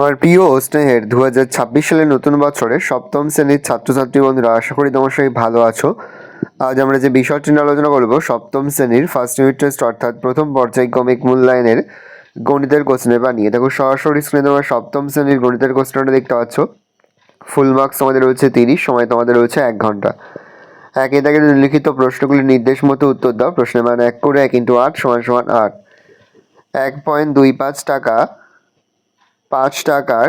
আমার প্রিয় ও স্নেহের 2026 সালের নতুন বছরে সপ্তম শ্রেণীর ছাত্রছাত্রী বন্ধুরা, আশা করি তোমার সবাই ভালো আছো। আজ আমরা যে বিষয়টি নিয়ে আলোচনা করবো, সপ্তম শ্রেণীর ফার্স্ট ইউনিট টেস্ট অর্থাৎ প্রথম পর্যায়ক্রমিক মূল্যায়নের গণিতের কোশ্চেন পেপার নিয়ে। দেখো সরাসরি স্ক্রিনে তোমরা সপ্তম শ্রেণীর গণিতের কোশ্চেনটা দেখতে পাচ্ছ। ফুল মার্কস তোমাদের রয়েছে 30, সময় তোমাদের রয়েছে 1 ঘন্টা। একে দাগে লিখিত প্রশ্নগুলির নির্দেশ মতো উত্তর দাও। প্রশ্নের মান 1 করে 1 × 8 = 8। 1.25 টাকা 5 টাকার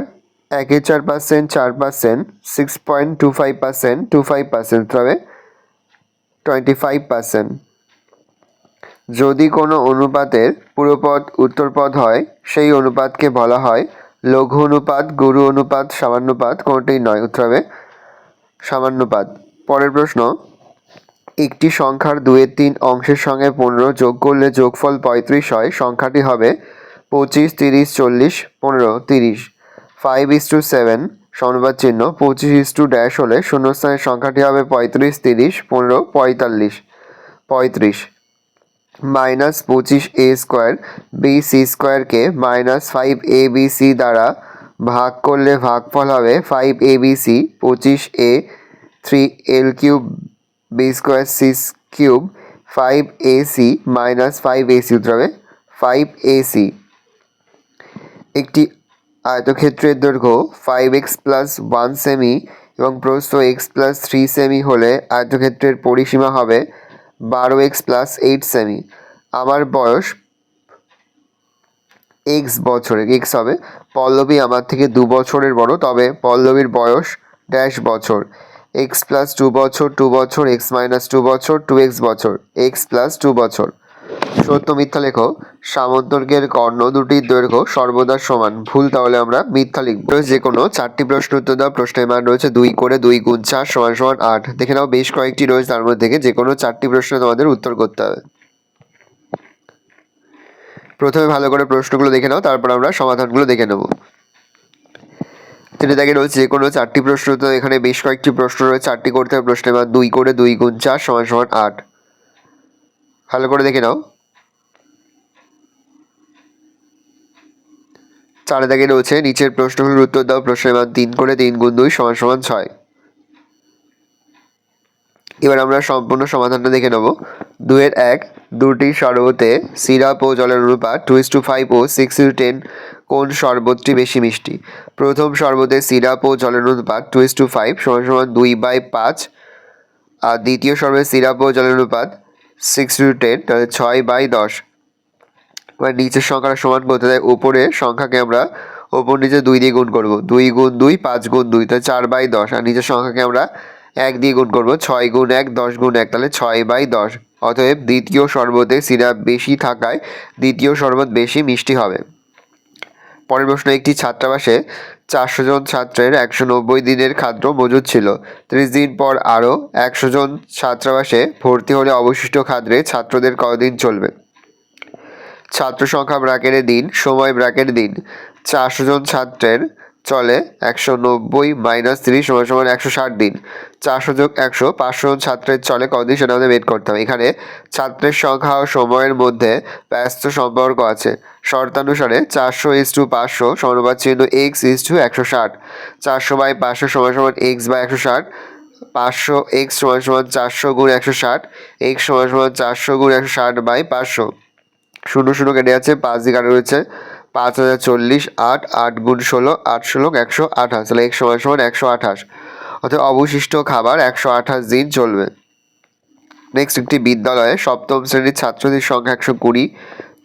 1/4% 4%, 6.25% 25%, তবে 25%। যদি কোনো অনুপাতের পুরোপদ উত্তরপদ হয়, সেই অনুপাতকে বলা হয় লঘু অনুপাত, গুরু অনুপাত, সামান্যপাত, কোনটাই নয়, উত্তর হবে সামান্যপাত। পরের প্রশ্ন, একটি সংখ্যার 2/3 অংশের সঙ্গে 15 যোগ করলে যোগফল 35 হয়। সংখ্যাটি হবে 25, 30, 40, 15, 30। 5:7 সমানুপাত চিহ্ন 25 হলে শূন্যস্থানের সংখ্যাটি হবে 35, 30, 15, 45। 35 -25a² bc² -5abc দ্বারা ভাগ করলে ভাগফল হবে 5abc 25a 3l³ b² c³ 5ac -5ac, উত্তর হবে 5ac। একটি আয়তক্ষেত্রের দৈর্ঘ্য 5x + 1 সেমি এবং প্রস্থ x + 3 সেমি হলে আয়তক্ষেত্রের পরিসীমা হবে 12x + 8 সেমি। আমার বয়স x বছরের, x হবে পল্লবী আমার থেকে 2 বছরের বড়, তবে পল্লবীর বয়স ড্যাশ বছর। x + 2 বছর 2 বছর, x - 2 বছর 2x বছর, x + 2 বছর। সত্য মিথ্যা লেখো। সামন্তর্কের কর্ণ দুটির দৈর্ঘ্য সর্বদা সমান। ভুল, তাহলে আমরা মিথ্যা লিখব। যে কোনো 4টি প্রশ্ন উত্তর দাও। প্রশ্নের মান রয়েছে 2 করে 2 × 4 = 8। দেখে নাও, বেশ কয়েকটি রয়েছে, তার মধ্যে থেকে যে কোনো 4টি প্রশ্ন তোমাদের উত্তর করতে হবে। প্রথমে ভালো করে প্রশ্নগুলো দেখে নাও, তারপর আমরা সমাধানগুলো দেখে নেব। তিনি দেখে রয়েছে যে কোনো 4টি প্রশ্ন উত্তর। এখানে বেশ কয়েকটি প্রশ্ন রয়েছে, 4টি করতে হবে। প্রশ্নের মান 2 করে 2 × 4 = 8। ভালো করে দেখে নাও। 4 দাগে রয়েছে নিচের প্রশ্নগুলোর উত্তর দাও। প্রশ্নের মান 3 করে 3 × 2 = 6। এবার আমরা সম্পূর্ণ সমাধানটা দেখে নেব। 2-1 দুটি শরবতে সিরাপ ও জলের অনুপাত 2:5 ও 6:10 কোন শরবতটি বেশি মিষ্টি? প্রথম শরবতে সিরাপ ও জলের অনুপাত 2:5 = 2/5, আর দ্বিতীয় শরবতে সিরাপ ও জলের অনুপাত 6:10, তাহলে 6/10। এবার নিচের সংখ্যাটা সমান করতে দেয়, উপরে সংখ্যাকে আমরা ওপর নিচে 2 দিয়ে গুণ করবো। 2 × 2 5 × 2, তাহলে 4/10। আর নিচের সংখ্যাকে আমরা 1 দিয়ে গুণ করবো। 6 × 1 10 × 1, তাহলে 6/10। অতএব দ্বিতীয় শরবতে সিরাপ বেশি থাকায় দ্বিতীয় শরবত বেশি মিষ্টি হবে। পরের প্রশ্ন, একটি ছাত্রাবাসে 400 জন ছাত্রের 190 দিনের খাদ্য মজুদ ছিল। 30 দিন পর আরও 100 জন ছাত্রাবাসে ভর্তি হলে অবশিষ্ট খাদ্যে ছাত্রদের কতদিন চলবে? ছাত্র সংখ্যা ব্র্যাকেটে দিন, সময় ব্র্যাকেটে দিন। 400 জন ছাত্রের চলে 190 - 30 = 160 দিন। 400 + 100 500 জন ছাত্রের চলে কতদিন, সেটা আমাদের বের করতে হবে। এখানে ছাত্রের সংখ্যা ও সময়ের মধ্যে ব্যস্ত সম্পর্ক আছে। শর্তানুসারে 400:500 সমানুপাত চিহ্ন x = 160। 400/500 = x/160। 500x = 400 × 160, x = 400 × 160/500। 0 কেটে যাচ্ছে, 5 দিয়ে কাটা রয়েছে 5040, 8 8 × 16 8 16 128, তাহলে x = 128। অর্থাৎ অবশিষ্ট খাবার 128 দিন চলবে। নেক্সট, একটি বিদ্যালয়ে সপ্তম শ্রেণীর ছাত্রদের সংখ্যা 120।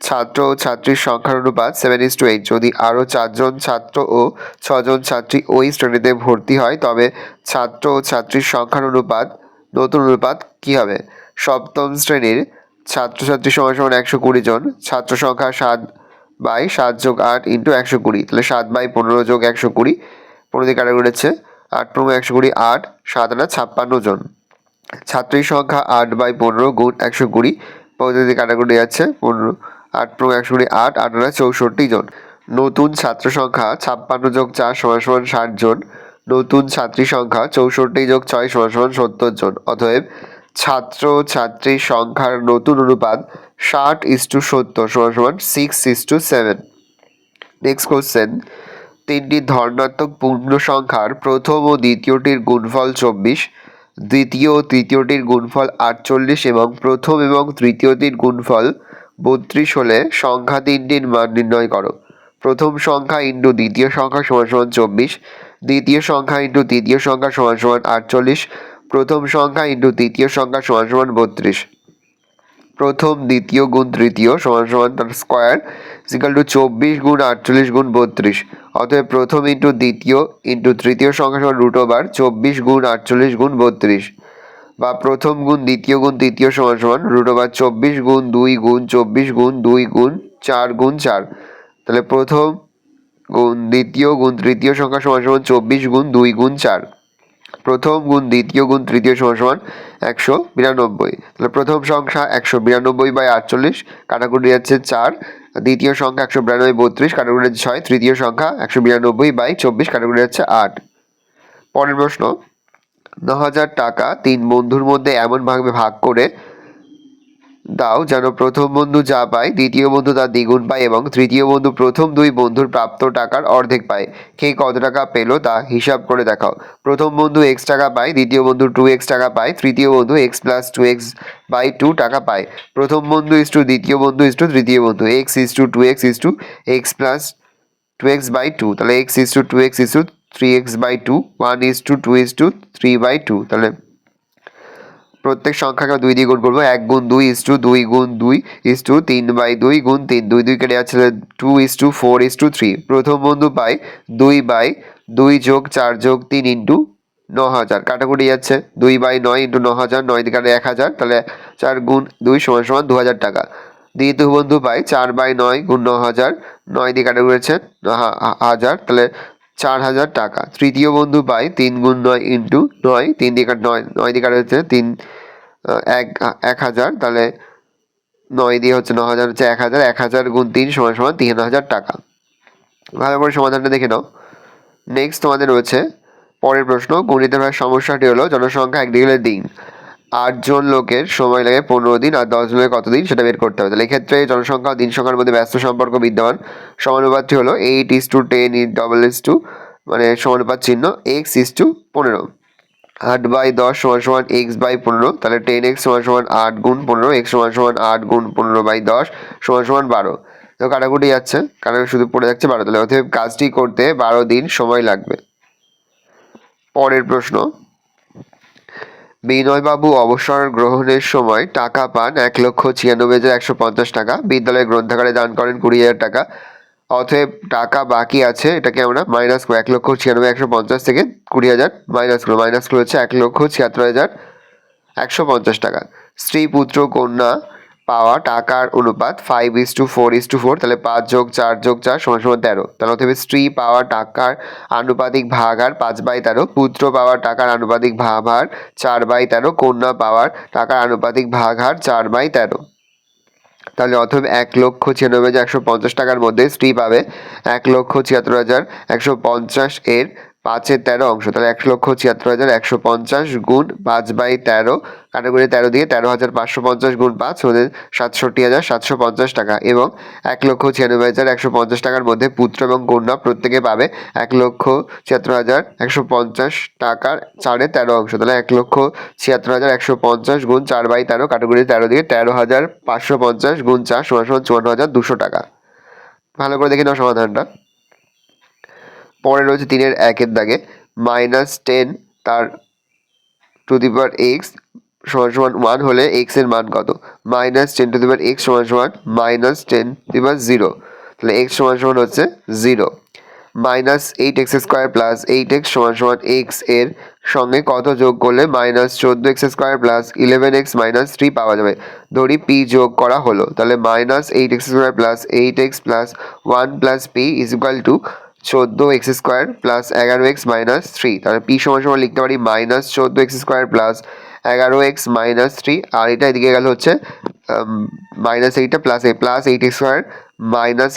ছাত্র ও ছাত্রীর সংখ্যার অনুপাত 7:8। যদি আরও 4 জন ছাত্র ও 6 জন ছাত্রী ওই শ্রেণীতে ভর্তি হয়, তবে ছাত্র ও ছাত্রীর সংখ্যার অনুপাত, নতুন অনুপাত কী হবে? সপ্তম শ্রেণীর ছাত্রছাত্রী = 120 জন। ছাত্র সংখ্যা 7/7 + 8 × 120, তাহলে 7/15 + 120। 15 দিয়ে কাটা রয়েছে 8 × 120 8, 7 × 8 56 জন। ছাত্রীর সংখ্যা 8/15 × 120, 15 দিয়ে কাটাকুটি যাচ্ছে 15, 8 × 120 8, 8 × 8 64 জন। নতুন ছাত্র সংখ্যা 56 + 4 = 60 জন। নতুন ছাত্রী সংখ্যা 64 + 6 = 70 জন। অতএব ছাত্র ছাত্রীর সংখ্যার নতুন অনুপাত 60:70 = 6:7। নেক্সট কোশ্চেন, তিনটি ধনাত্মক পূর্ণ সংখ্যার প্রথম ও দ্বিতীয়টির গুণফল 24, দ্বিতীয় ও তৃতীয়টির গুণফল 48 এবং প্রথম এবং তৃতীয়টির গুণফল 32 হলে সংখ্যা তিনটির মান নির্ণয় করো। প্রথম সংখ্যা ইন্টু দ্বিতীয় সংখ্যা সমান সমান 24, দ্বিতীয় সংখ্যা ইন্টু তৃতীয় সংখ্যা সমান সমান 48, প্রথম সংখ্যা ইন্টু তৃতীয় সংখ্যা সমান সমান 32। প্রথম দ্বিতীয় গুণ তৃতীয় সমান সমান তার স্কোয়ার ইজিক্যাল টু 24 গুণ 48 গুণ 32। অতএব প্রথম ইন্টু দ্বিতীয় ইন্টু তৃতীয় সংখ্যা সমান √24 গুণ 48 গুণ 32, বা প্রথম গুণ দ্বিতীয় গুণ তৃতীয় সমান সমান √24 গুণ 2 গুণ 24 গুণ 2 গুণ 4 গুণ 4। তাহলে প্রথম গুণ দ্বিতীয় গুণ তৃতীয় সংখ্যা সমান সমান 24 গুণ 2 গুণ 4, প্রথম গুণ দ্বিতীয় গুণ তৃতীয় সমান সমান 192। তাহলে প্রথম সংখ্যা 192/48, কাটাকুটি যাচ্ছে 4, দ্বিতীয় সংখ্যা 192/32, কাটাকুটি যাচ্ছে 6, তৃতীয় সংখ্যা 192/24, কাটাকুটি যাচ্ছে 8। পরের প্রশ্ন, 9,000 টাকা 3 বন্ধুর মধ্যে এমনভাবে ভাগ করে দাও যেন প্রথম বন্ধু যা পায় দ্বিতীয় বন্ধু তার দ্বিগুণ পায় এবং তৃতীয় বন্ধু প্রথম দুই বন্ধুর প্রাপ্ত টাকার অর্ধেক পায়। কে কত টাকা পেল তা হিসাব করে দেখাও। প্রথম বন্ধু x টাকা পায়, দ্বিতীয় বন্ধু 2x টাকা পায়, তৃতীয় বন্ধু x + 2x/2 টাকা পায়। প্রথম বন্ধু দ্বিতীয় বন্ধু তৃতীয় বন্ধু, x 2x x + 2x/2, তাহলে x 2x 3x/2, 1 2 3/2। তাহলে প্রত্যেক সংখ্যাকে 2 দিয়ে গুণ করবো। 1 গুণ 2 2 গুণ 2 3/2 গুণ 3, 2 2 কেটে যাচ্ছে 2 4 3। প্রথম বন্ধু পায় 2/2 যোগ 4 যোগ 3 ইন্টু 9,000, কাটাকুটি যাচ্ছে 2/9 ইন্টু 9,000, 9 দিয়ে কাটে 1,000, তাহলে 4 গুণ 2 সমান সমান 2,000 টাকা। দ্বিতীয় বন্ধু পায় 4/9 গুণ 9,000, 9 দিয়ে কাটাকুটি যাচ্ছে 1,000, তাহলে 4,000 টাকা। তৃতীয় বন্ধু পায় 3 গুণ 9 ইন্টু 9, 3 দিয়ে 9 দিয়ে কাটা হচ্ছে 1,000, তাহলে 9 দিয়ে হচ্ছে 9,000 হচ্ছে 1,000, 1,000 গুণ 3 সমান সমান 3,000 টাকা। ভালো করে সমাধানটা দেখে নাও। নেক্সট তোমাদের রয়েছে পরের প্রশ্ন, গণিত ভাষার সমস্যাটি হলো জনসংখ্যা একদিকে হলে দিন, 8 জন লোকের সময় লাগে 15 দিন আর 10 জনের কত দিন সেটা বের করতে হবে। তাহলে এক্ষেত্রে জনসংখ্যা ও দিন সংখ্যার মধ্যে ব্যস্ত সম্পর্ক বিদ্যমান। সমানুপাতটি হলো 8:10 মানে সমানুপাত চিহ্ন x 15। 8/10 সমান সমান x/15, তাহলে 10x সমান সমান 8 গুণ 15, x সমান সমান 8 গুণ 15/10 সমান সমান 12। তো কাটাকুটি যাচ্ছে, কাটাকুটি শুধু পড়ে যাচ্ছে 12, তাহলে অতএব কাজটি করতে 12 দিন সময় লাগবে। পরের প্রশ্ন, বিনয়বাবু অবসর গ্রহণের সময় টাকা পান 1,96,150 টাকা, বিদ্যালয়ের গ্রন্থাগারে দান করেন 20,000 টাকা। অতএব টাকা বাকি আছে, এটাকে আমরা মাইনাস করবো। 1,96,150 থেকে 20,000 মাইনাস করবো, হচ্ছে 1,76,150 টাকা। স্ত্রী পুত্র কন্যা পাওয়া টাকার অনুপাত 5:4:4, তাহলে 5 যোগ 4 যোগ 4 সমান সমান 13। তাহলে অতএব স্ত্রী পাওয়া টাকার আনুপাতিক ভাগাহার 5/13, পুত্র পাওয়ার টাকার আনুপাতিক ভাগহার 4/13, কন্যা পাওয়ার টাকার আনুপাতিক ভাগহার 4/13। তাহলে অতএব 1,96,150 টাকার মধ্যে স্ত্রী পাবে 1,76,150 এর 5/13 অংশ। তাহলে 1,76,150 গুণ 5/13, কাটাকুটি 13 দিয়ে 13,550 গুণ 5 হলে 67,750 টাকা। এবং 1,96,150 টাকার মধ্যে পুত্র এবং কন্যা প্রত্যেকে পাবে 1,76,150 টাকার 4/13 অংশ। তাহলে 1,76,150 গুণ 4/13, কাটাকুটি 13 দিয়ে 13,550 গুণ 4 সমান সমান 54,200 টাকা। ভালো করে দেখে নাও সমাধানটা। পরে রয়েছে 3-1 দাগে -10 তার টু দি পাওয়ার x সমান সমান 1 হলে x এর মান কত? -10 টু দি পাওয়ার x সমান সমান -10 টু দি পাওয়ার 0, তাহলে x সমান সমান হচ্ছে 0। -8x² প্লাস 8x সমান সমান x এর সঙ্গে কত যোগ করলে -14x² + 11x - 3 পাওয়া যাবে? ধরি p যোগ করা হলো, তাহলে -8x² plus 8x plus 1 plus p is equal to 14x² plus 11x - 3। তাহলে p সমান সমান লিখতে পারি -14x² প্লাস 11x - 3, আর এটা এদিকে গেল হচ্ছে -8 প্লাস 8x² -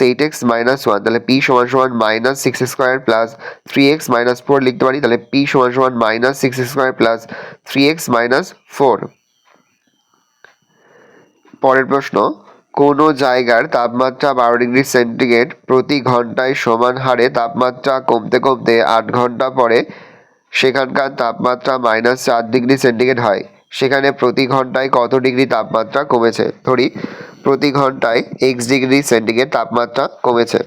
8x - 1, তাহলে p সমান সমান -6x² প্লাস 3x - 4 লিখতে পারি। তাহলে p সমান সমান -6x² প্লাস 3x - 4। পরের প্রশ্ন, কোনো জায়গার তাপমাত্রা 12 ডিগ্রি সেন্টিগ্রেড প্রতি ঘন্টায় সমান হারে তাপমাত্রা কমতে কমতে 8 ঘন্টা পরে সেখানকার তাপমাত্রা -4 ডিগ্রি সেন্টিগ্রেড হয়, সেখানে প্রতি ঘন্টায় কত ডিগ্রি তাপমাত্রা কমেছে? ধরি প্রতি ঘন্টায় x ডিগ্রি সেন্টিগ্রেড তাপমাত্রা কমেছে।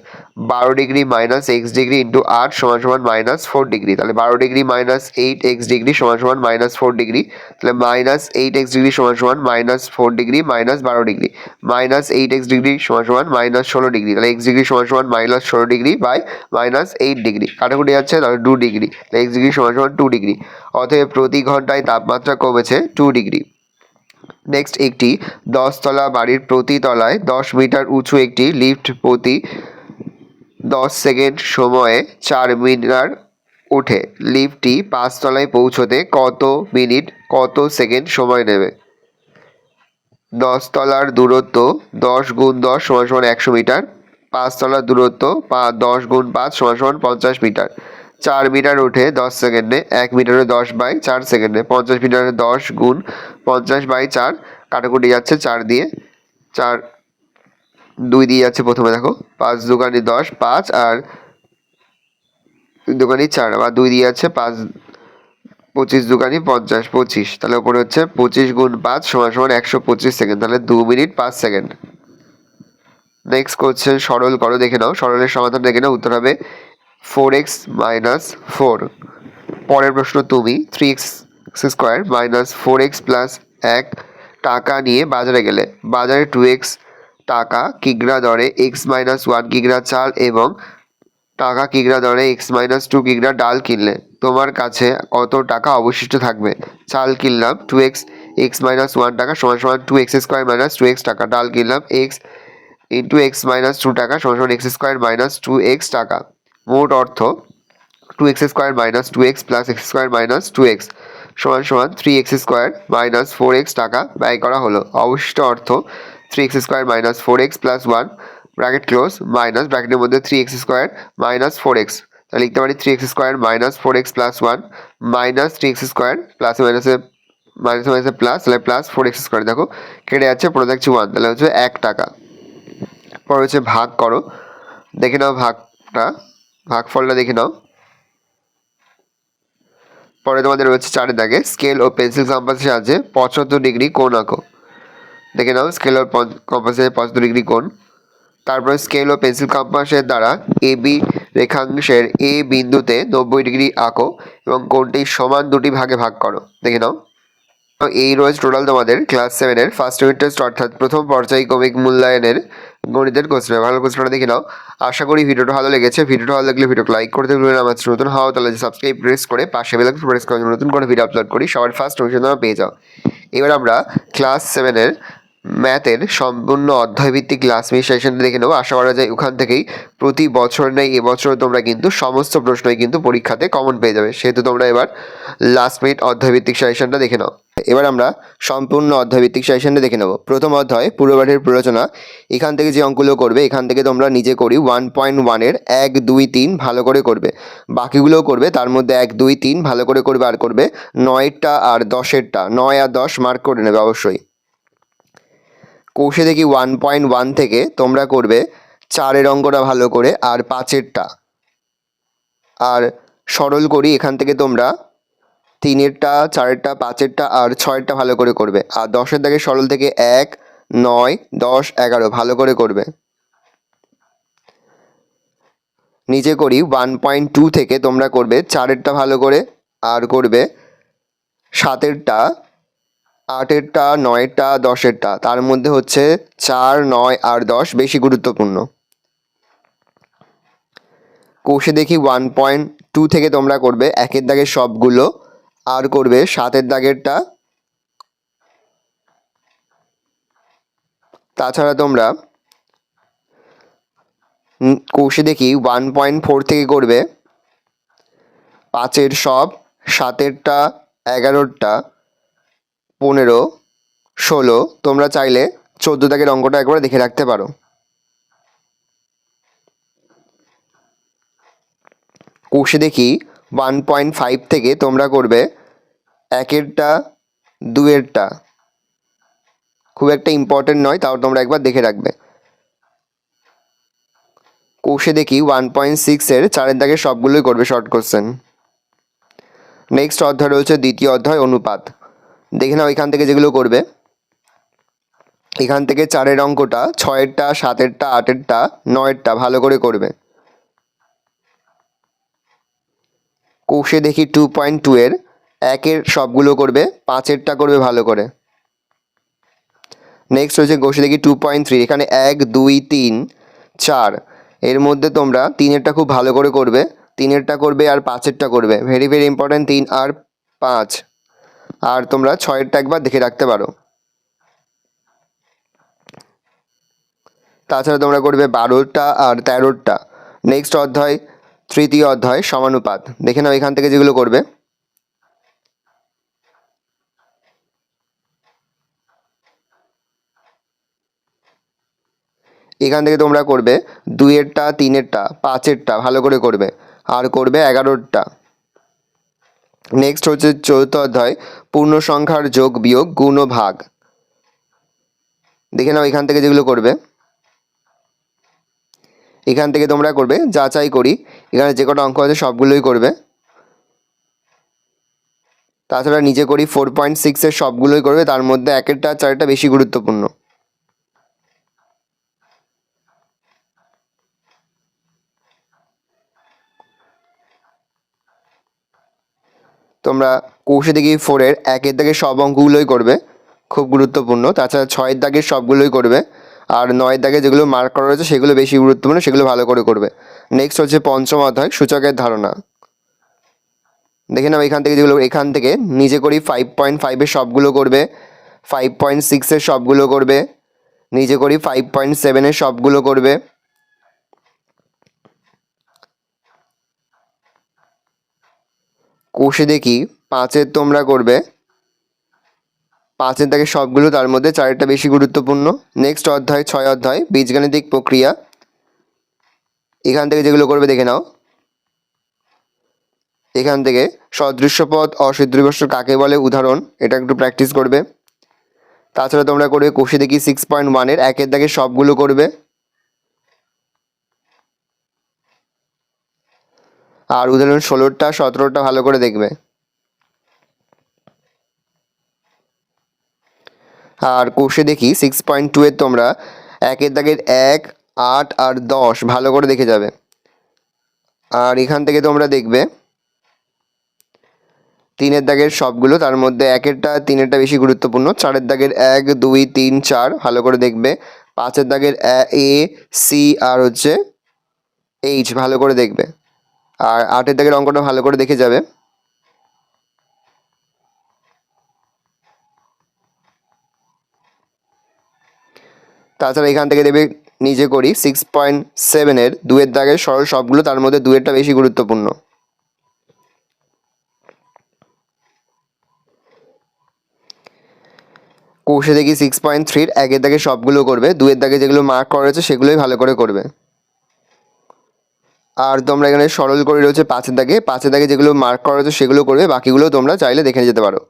12 degree minus x degree into 8 সমান সমান -4 ডিগ্রি। তাহলে 12 ডিগ্রি মাইনাস 8 x ডিগ্রি সমান সমান -4 ডিগ্রি। তাহলে -8 x ডিগ্রি সমান সমান -4 degree minus 12 degree -8 x degree সমান সমান -16 ডিগ্রি। তাহলে x ডিগ্রি সমান সমান -16 ডিগ্রি বাই -8 ডিগ্রি, কাটাকুটি যাচ্ছে, তাহলে 2 ডিগ্রি। তাহলে x ডিগ্রি সমান সমান 2 ডিগ্রি। অতএব প্রতি ঘন্টায় তাপমাত্রা কমেছে 2 ডিগ্রি। নেক্সট, একটি 10 তলা বাড়ির প্রতি তলায় 10 মিটার উঁচু একটি লিফট প্রতি 10 সেকেন্ড সময়ে 4 মিটার ওঠে। লিফটটি 5 তলায় পৌঁছতে কত মিনিট কত সেকেন্ড সময় নেবে? 10 তলার দূরত্ব 10 গুণ 10 সমান সমান 100 মিটার। 5 তলার দূরত্ব 10 গুণ 5 সমান সমান 50 মিটার। 4 মিটার ওঠে 10 সেকেন্ডে, 1 মিটারে 10/4 সেকেন্ডে। 50 মিটারে 10 গুণ 50/4, কাটাকুটি যাচ্ছে 4 দিয়ে, 4 2 দিয়ে যাচ্ছে প্রথমে, দেখো 5 দুগুণে 10, 5 আর 2 4, আবার 2 দিয়ে যাচ্ছে 5, 25 দুগুণে 50, 25। তাহলে ওপরে হচ্ছে 25 গুণ 5 সমান সমান 125 সেকেন্ড। তাহলে 2 মিনিট 5 সেকেন্ড। নেক্সট কোশ্চেন, সরল করো, দেখে নাও। সরলের সমাধান দেখে নাও। উত্তর হবে 4x - 4। পরের প্রশ্ন, তুমি 3x² - 4x + 1 টাকা নিয়ে বাজারে গেলে। বাজারে 2x টাকা কিগ্রা দরে x - 1 কিগ্রা চাল এবং টাকা কিগ্রা দরে x - 2 কিগ্রা ডাল কিনলে। তোমার কাছে কত টাকা অবশিষ্ট থাকবে? চাল কিনলাম 2x, x - 1 টাকা সমান সমান 2x² - 2x টাকা। ডাল কিনলাম x ইন্টু x - 2 টাকা সমান সমান x² - 2x টাকা। মোট অর্থ 2x² - 2x + x² - 2x সমান সমান 3x² - 4x টাকা ব্যয় করা হলো। অবশিষ্ট অর্থ 3x² - 4x + 1 bracket close minus ব্র্যাকেটের মধ্যে 3x² - 4x। তাহলে লিখতে পারি 3x² - 4x + 1 minus 3x² plus মাইনাসে মাইনাসে মাইনাসে প্লাস, তাহলে প্লাস 4x²। দেখো কেটে যাচ্ছে, পড়ে থাকছে 1, তাহলে হচ্ছে 1 টাকা। পরে হচ্ছে ভাগ করো, দেখে নাও ভাগটা, ভাগফলটা দেখে নাও। পরে তোমাদের রয়েছে 4 দাগে স্কেল ও পেন্সিল কম্পাসের সাহায্যে 75 ডিগ্রি কোণ আঁকো। দেখে নাও স্কেল ও কম্পাসে 75 ডিগ্রি কোণ। তারপরে স্কেল ও পেন্সিল কম্পাসের দ্বারা AB রেখাংশের A বিন্দুতে 90 ডিগ্রি আঁকো এবং কোণটি সমান 2টি ভাগে ভাগ করো। দেখে নাও। এই রয়েছে টোটাল তোমাদের ক্লাস 7-এর ফার্স্ট ইউনিট টেস্ট অর্থাৎ প্রথম পর্যায়ক্রমিক মূল্যায়নের গণিতের কোশ্চেন। ভালো কোশ্চেনটা দেখে নাও। আশা করি ভিডিওটা ভালো লেগেছে। ভিডিওটা ভালো লাগলে ভিডিওকে লাইক করতে ভুলবেন না। আমার নতুন হওয়া তাহলে সাবস্ক্রাইব প্রেস করে পাশে বেল আইকন প্রেস করে নতুন করে ভিডিও আপলোড করি সবার ফার্স্ট নোটিফিকেশন তোমরা পেয়ে যাও। এবার আমরা ক্লাস 7-এর ম্যাথের সম্পূর্ণ অধ্যায়ভিত্তিক ক্লাস সেশনটা দেখে নেবো। আশা করা যায় ওখান থেকেই প্রতি বছর নেই এবছর তোমরা কিন্তু সমস্ত প্রশ্নই কিন্তু পরীক্ষাতে কমন পেয়ে যাবে। সেহেতু তোমরা এবার লাস্ট মিনিট অধ্যায়ভিত্তিক সেশনটা দেখে নাও। এবার আমরা সম্পূর্ণ অধ্যায়ভিত্তিক সেশনটা দেখে নেব। প্রথম অধ্যায় পূর্বপাঠের প্ররোচনা। এখান থেকে যে অঙ্কগুলো করবে এখান থেকে তোমরা নিজে করি 1.1-এর 1, 2, 3 ভালো করে করবে, বাকিগুলোও করবে। তার মধ্যে 1, 2, 3 ভালো করে করবে, আর করবে 9টা আর 10-এরটা, 9 আর 10 মার্ক করে নেবে অবশ্যই। কষে দেখি 1.1 থেকে তোমরা করবে 4-এর অঙ্কটা ভালো করে আর 5-এরটা। আর সরল করি এখান থেকে তোমরা 3-এরটা, 4-এরটা, 5-এরটা আর 6-এরটা ভালো করে করবে। আর 10-এর দাগে সরল থেকে 1, 9, 10, 11 ভালো করে করবে। নিচে করি 1.2 থেকে তোমরা করবে 4-এরটা ভালো করে আর করবে 7-এরটা, 8-এরটা, 9-এরটা, 10-এরটা। তার মধ্যে হচ্ছে 4, 9 আর 10 বেশি গুরুত্বপূর্ণ। কষে দেখি 1.2 থেকে তোমরা করবে 1-এর দাগের সবগুলো আর করবে 7-এর দাগেরটা। তাছাড়া তোমরা কষে দেখি 1.4 থেকে করবে 5-এর সব, 7-এরটা, 11-টা, 15, 16। তোমরা চাইলে 14 দাগের অঙ্কটা একবার দেখে রাখতে পারো। কষে দেখি 1.5 থেকে তোমরা করবে 1-এরটা, 2-এরটা খুব একটা ইম্পর্টেন্ট নয়, তাও তোমরা একবার দেখে রাখবে। কোষে দেখি 1.6-এর 4-এর দাগের সবগুলোই করবে শর্ট কোশ্চেন। নেক্সট অধ্যায় রয়েছে দ্বিতীয় অধ্যায় অনুপাত। দেখে নাও এখান থেকে যেগুলো করবে, এখান থেকে 4-এর অঙ্কটা 6-এরটা 7-এরটা 8-এরটা 9-এরটা ভালো করে করবে। কোষে দেখি 2.2-এর 1-এর সবগুলো করবে, 5-এরটা করবে ভালো করে। নেক্সট হচ্ছে কোষে দেখি 2.3, এখানে 1 2 3 4, এর মধ্যে তোমরা 3-এরটা খুব ভালো করে করবে, 3-এরটা করবে আর 5-এরটা করবে, ভেরি ভেরি ইম্পর্ট্যান্ট 3 আর 5। আর তোমরা 6-এরটা একবার দেখে রাখতে পারো। তাছাড়া তোমরা করবে 12টা আর 13টা। নেক্সট অধ্যায় তৃতীয় অধ্যায় সমানুপাত। দেখে নাও এখান থেকে যেগুলো করবে, এখান থেকে তোমরা করবে 2-এরটা 3-এরটা 5-এরটা ভালো করে করবে, আর করবে 11টা। নেক্সট হচ্ছে চতুর্থ অধ্যায় পূর্ণ সংখ্যার যোগ বিয়োগ গুণ ও ভাগ। দেখে নাও এখান থেকে যেগুলো করবে, এখান থেকে তোমরা করবে যাচাই করি, এখানে যে কটা অঙ্ক আছে সবগুলোই করবে। তাছাড়া নিজে করি 4.6-এর সবগুলোই করবে, তার মধ্যে 1-এরটা 4-এরটা বেশি গুরুত্বপূর্ণ। তোমরা কোষে দেখি 4-এর 1-এর দাগের সব অঙ্কগুলোই করবে, খুব গুরুত্বপূর্ণ। তাছাড়া 6-এর দাগের সবগুলোই করবে, আর 9-এর দাগে যেগুলো মার্ক করা রয়েছে সেগুলো বেশি গুরুত্বপূর্ণ, সেগুলো ভালো করে করবে। নেক্সট হচ্ছে পঞ্চম অধ্যায় সূচকের ধারণা। দেখে নাও এখান থেকে যেগুলো, এখান থেকে নিজে করি 5.5-এর সবগুলো করবে, 5.6-এর সবগুলো করবে, নিজে করি 5.7-এর সবগুলো করবে। কোষে দেখি 5-এর তোমরা করবে, 5-এর দাগে সবগুলো, তার মধ্যে 4-এরটা বেশি গুরুত্বপূর্ণ। নেক্সট অধ্যায় 6 অধ্যায় বীজগাণিতিক প্রক্রিয়া। এখান থেকে যেগুলো করবে দেখে নাও, এখান থেকে সদৃশ্যপদ অসদৃশ্য কাকে বলে উদাহরণ, এটা একটু প্র্যাকটিস করবে। তাছাড়া তোমরা করবে কোষে দেখি 6.1-এর 1-এর দাগে সবগুলো করবে, আর উদাহরণ 16টা 17টা ভালো করে দেখবে। আর কোষে দেখি 6.2-এর তোমরা 1-এর দাগের 1 8 আর 10 ভালো করে দেখে যাবে। আর এখান থেকে তোমরা দেখবে 3-এর দাগের সবগুলো, তার মধ্যে 1-এরটা 3-এরটা বেশি গুরুত্বপূর্ণ। 4-এর দাগের 1 2 3 4 ভালো করে দেখবে। 5-এর দাগের এ সি আর হচ্ছে এইচ ভালো করে দেখবে। আর 8-এর দাগের অঙ্কটা ভালো করে দেখে যাবে। তাছাড়া এখান থেকে দেবে নিজে করি 6.7-এর 2-এর দাগের সরল সবগুলো, তার মধ্যে 2-এরটা বেশি গুরুত্বপূর্ণ। কোষে দেখি 6.3-এর 1-এর দাগে সবগুলো করবে, 2-এর দাগে যেগুলো মার্ক করা রয়েছে সেগুলোই ভালো করে করবে। আর তোমরা এখানে সরল করে রয়েছে 5-এর দাগে, 5-এর দাগে যেগুলো মার্ক করা রয়েছে সেগুলো করবে, বাকিগুলো তোমরা চাইলে দেখে যেতে পারো।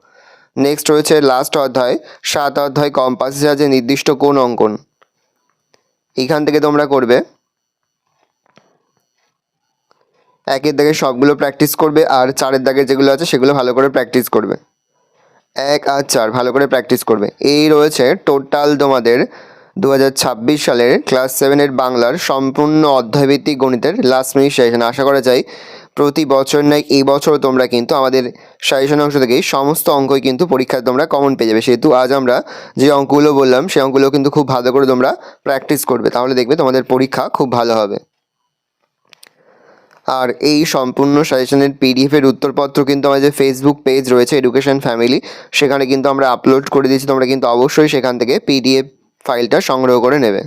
নেক্সট রয়েছে লাস্ট অধ্যায় 7 অধ্যায় কম্পাসের সাহায্যে নির্দিষ্ট কোণ অঙ্কন। এখান থেকে তোমরা করবে 1-এর দাগে সবগুলো প্র্যাকটিস করবে, আর 4-এর দাগে যেগুলো আছে সেগুলো ভালো করে প্র্যাকটিস করবে। 1 আর 4 ভালো করে প্র্যাকটিস করবে। এই রয়েছে টোটাল তোমাদের 2026 সালের ক্লাস 7-এর বাংলার সম্পূর্ণ অধ্যায়ভিত্তিক গণিতের লাস্ট মিনিট সাজেশন। আশা করা যায় প্রতি বছর নয় এই বছরও তোমরা কিন্তু আমাদের সাজেশন অংশ থেকেই সমস্ত অঙ্কই কিন্তু পরীক্ষায় তোমরা কমন পেয়ে যাবে। সেহেতু আজ আমরা যে অঙ্কগুলো বললাম সেই অঙ্কগুলো কিন্তু খুব ভালো করে তোমরা প্র্যাকটিস করবে, তাহলে দেখবে তোমাদের পরীক্ষা খুব ভালো হবে। আর এই সম্পূর্ণ সাজেশনের পিডিএফের উত্তরপত্র কিন্তু আমাদের যে ফেসবুক পেজ রয়েছে এডুকেশন ফ্যামিলি, সেখানে কিন্তু আমরা আপলোড করে দিয়েছি। তোমরা কিন্তু অবশ্যই সেখান থেকে পিডিএফ ফাইলটা সংগ্রহ করে নেবে।